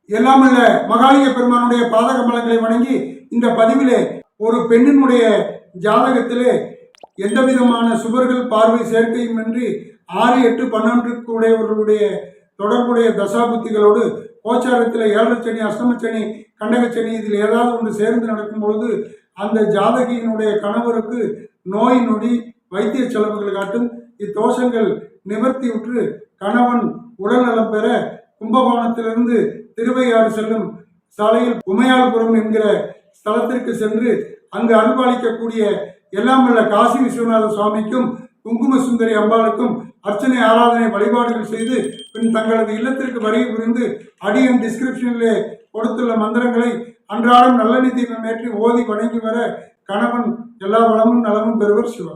எல்லாமல்ல மகாலிங்க பெருமானுடைய பாத கமலங்களை வணங்கி இந்த பதிவிலே ஒரு பெண்ணினுடைய ஜாதகத்திலே எந்த விதமான சுவர்கள் பார்வை சேர்க்கையும் இன்றி 6, 8, 12 உடையவர்களுடைய தொடர்புடைய தசாபுத்திகளோடு கோச்சாரத்தில் 7 சனி, அஷ்டமச்சனி, கண்டகச்சனி இதில் ஏதாவது ஒன்று சேர்ந்து நடக்கும் பொழுது அந்த ஜாதகியினுடைய கணவருக்கு நோய் நொடி வைத்திய செலவுகள் காட்டும். இத்தோஷங்கள் நிவர்த்தியுற்று கணவன் உடல்நலம் பெற கும்பகோணத்திலிருந்து திருவையாறு செல்லும் சாலையில் உமையாள்புரம் என்கிற ஸ்தலத்திற்கு சென்று அங்கு அருள்பாலிக்கக்கூடிய எல்லாம் உள்ள காசி விஸ்வநாத சுவாமிக்கும் குங்கும சுந்தரி அம்பாளுக்கும் அர்ச்சனை ஆராதனை வழிபாடுகள் செய்து பின் தங்களது இல்லத்திற்கு வருகை புரிந்து அடியின் டிஸ்கிரிப்ஷனிலே கொடுத்துள்ள மந்திரங்களை அன்றாடம் நல்லெண்ணெய் தீபம் ஏற்றி ஓதி வணங்கி வர கணவன் எல்லா வளமும் நலமும் பெறுவர். சிவா.